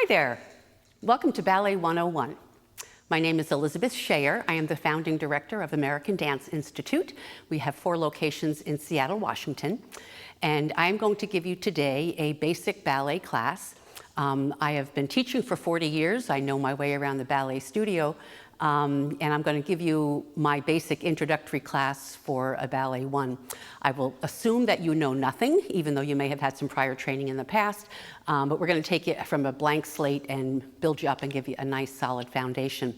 there. Welcome to Ballet 101. My name is Elizabeth Chayer. I am the founding director of American Dance Institute. We have 4 locations in Seattle, Washington. And I'm going to give you today a basic ballet class. I have been teaching for 40 years. I know my way around the ballet studio. And I'm going to give you my basic introductory class for a Ballet 1. I will assume that you know nothing, even though you may have had some prior training in the past, but we're going to take it from a blank slate and build you up and give you a nice solid foundation.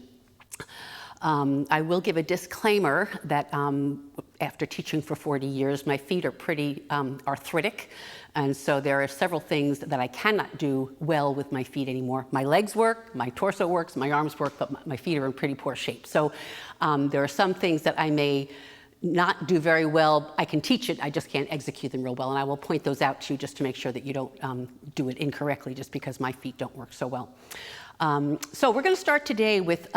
I will give a disclaimer that after teaching for 40 years, my feet are pretty arthritic. And so there are several things that I cannot do well with my feet anymore. My legs work, my torso works, my arms work, but my feet are in pretty poor shape. So there are some things that I may not do very well. I can teach it, I just can't execute them real well. And I will point those out to you just to make sure that you don't do it incorrectly just because my feet don't work so well. So we're going to start today with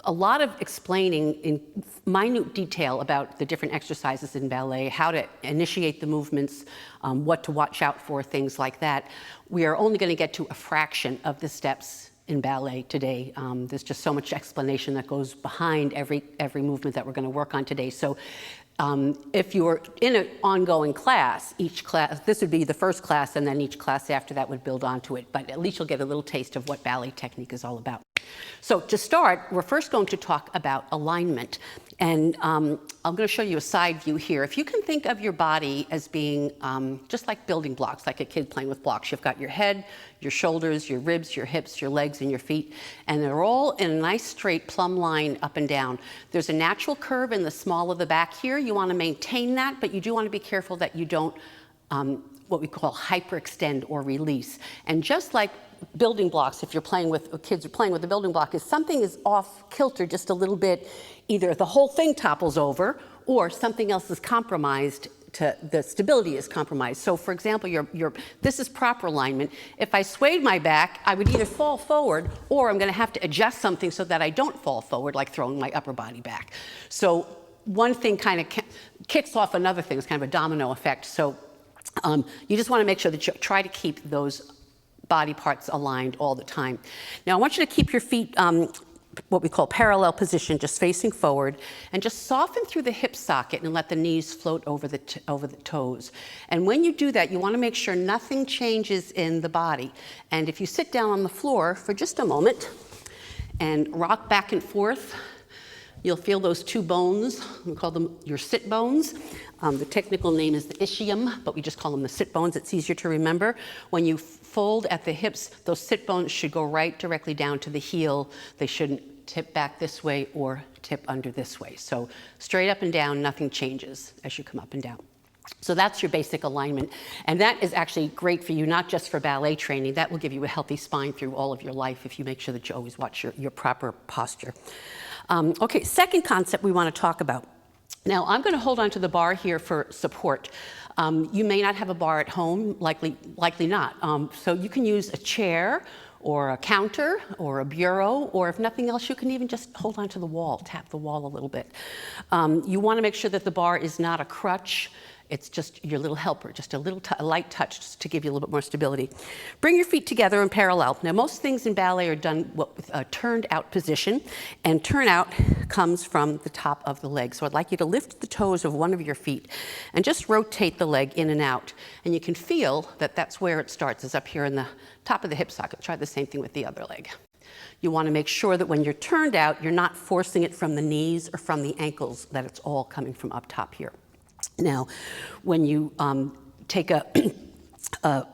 a lot of explaining in minute detail about the different exercises in ballet, how to initiate the movements, what to watch out for, things like that. We are only going to get to a fraction of the steps in ballet today. There's just so much explanation that goes behind every movement that we're going to work on today. So if you're in an ongoing class, each class, this would be the first class, and then each class after that would build onto it. But at least you'll get a little taste of what ballet technique is all about. So to start, we're first going to talk about alignment. And I'm going to show you a side view here. If you can think of your body as being just like building blocks, like a kid playing with blocks. You've got your head, your shoulders, your ribs, your hips, your legs, and your feet. And they're all in a nice straight plumb line up and down. There's a natural curve in the small of the back here. You want to maintain that, but you do want to be careful that you don't what we call hyperextend or release. And just like building blocks, if you're playing with kids are playing with a building block, if something is off kilter just a little bit, either the whole thing topples over or something else is compromised, the stability is compromised. So for example, this is proper alignment. If I swayed my back, I would either fall forward or I'm going to have to adjust something so that I don't fall forward, like throwing my upper body back. So one thing kind of kicks off another thing. It's kind of a domino effect. So you just want to make sure that you try to keep those body parts aligned all the time. Now I want you to keep your feet what we call parallel position, just facing forward, and just soften through the hip socket and let the knees float over the toes. And when you do that, you want to make sure nothing changes in the body. And if you sit down on the floor for just a moment and rock back and forth, you'll feel those 2 bones. We call them your sit bones. The technical name is the ischium, but we just call them the sit bones. It's easier to remember. When you fold at the hips, those sit bones should go right directly down to the heel. They shouldn't tip back this way or tip under this way. So straight up and down, nothing changes as you come up and down. So that's your basic alignment. And that is actually great for you, not just for ballet training. That will give you a healthy spine through all of your life if you make sure that you always watch your proper posture. Okay, second concept we want to talk about. Now, I'm going to hold on to the bar here for support. You may not have a bar at home, likely not. So you can use a chair or a counter or a bureau, or if nothing else, you can even just hold on to the wall, tap the wall a little bit. You want to make sure that the bar is not a crutch. It's just your little helper, just a light touch just to give you a little bit more stability. Bring your feet together in parallel. Now, most things in ballet are done with a turned out position, and turnout comes from the top of the leg. So I'd like you to lift the toes of one of your feet and just rotate the leg in and out. And you can feel that that's where it starts, is up here in the top of the hip socket. Try the same thing with the other leg. You want to make sure that when you're turned out, you're not forcing it from the knees or from the ankles, that it's all coming from up top here. Now, when you take a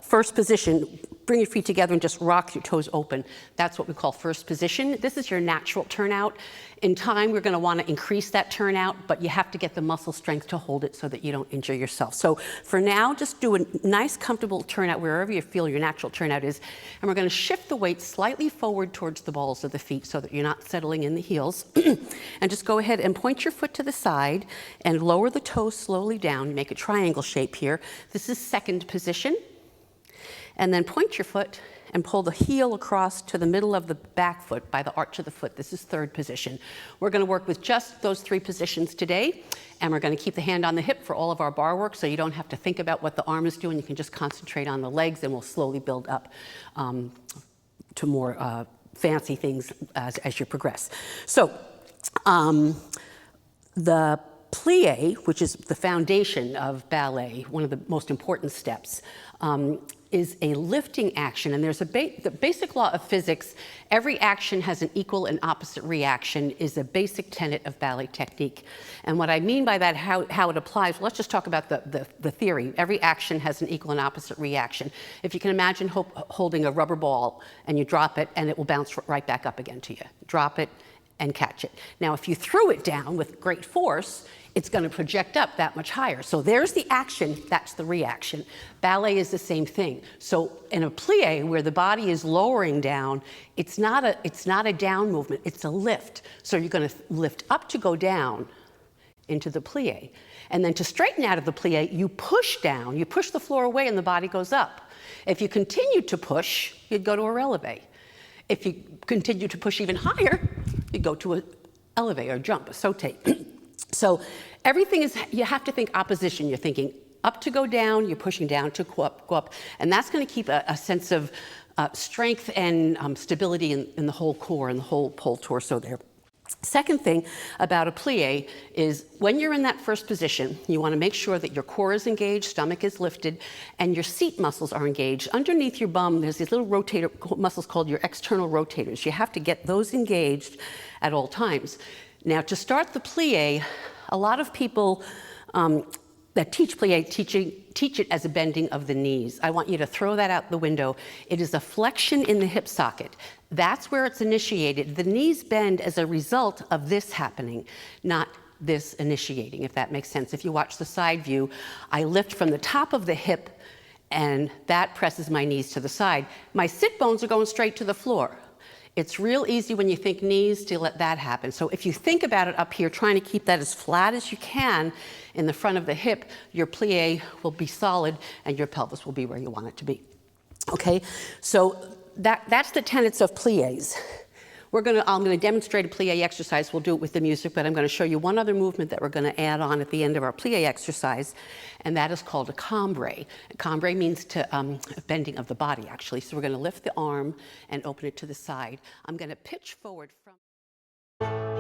first position, bring your feet together and just rock your toes open. That's what we call first position. This is your natural turnout. In time, we're going to want to increase that turnout, but you have to get the muscle strength to hold it so that you don't injure yourself. So for now, just do a nice, comfortable turnout wherever you feel your natural turnout is. And we're going to shift the weight slightly forward towards the balls of the feet so that you're not settling in the heels. And just go ahead and point your foot to the side and lower the toes slowly down. Make a triangle shape here. This is second position. And then point your foot and pull the heel across to the middle of the back foot by the arch of the foot. This is third position. We're going to work with just those 3 positions today, and we're going to keep the hand on the hip for all of our bar work, so you don't have to think about what the arm is doing. You can just concentrate on the legs, and we'll slowly build up to more fancy things as you progress. So the plie, which is the foundation of ballet, one of the most important steps, is a lifting action. And there's the basic law of physics: every action has an equal and opposite reaction, is a basic tenet of ballet technique. And what I mean by that, how it applies, let's just talk about the theory. Every action has an equal and opposite reaction. If you can imagine holding a rubber ball and you drop it and it will bounce right back up again to you. Drop it and catch it. Now, if you threw it down with great force, it's going to project up that much higher. So there's the action, that's the reaction. Ballet is the same thing. So in a plie, where the body is lowering down, it's not a down movement, it's a lift. So you're going to lift up to go down into the plie. And then to straighten out of the plie, you push down, you push the floor away and the body goes up. If you continue to push, you'd go to a releve. If you continue to push even higher, you go to a eleve or jump, a saute. So everything is, you have to think opposition. You're thinking up to go down, you're pushing down to go up. And that's going to keep a sense of strength and stability in the whole core and the whole torso there. Second thing about a plie is when you're in that first position, you want to make sure that your core is engaged, stomach is lifted, and your seat muscles are engaged. Underneath your bum, there's these little rotator muscles called your external rotators. You have to get those engaged at all times. Now, to start the plie, a lot of people that teach plie teach it as a bending of the knees. I want you to throw that out the window. It is a flexion in the hip socket. That's where it's initiated. The knees bend as a result of this happening, not this initiating, if that makes sense. If you watch the side view, I lift from the top of the hip, and that presses my knees to the side. My sit bones are going straight to the floor. It's real easy when you think knees to let that happen. So if you think about it up here, trying to keep that as flat as you can in the front of the hip, your plie will be solid and your pelvis will be where you want it to be. Okay, so that's the tenets of plies. I'm going to demonstrate a plie exercise. We'll do it with the music, but I'm going to show you one other movement that we're going to add on at the end of our plie exercise, and that is called a cambre. Cambre means to bending of the body, actually. So we're going to lift the arm and open it to the side. I'm going to pitch forward from...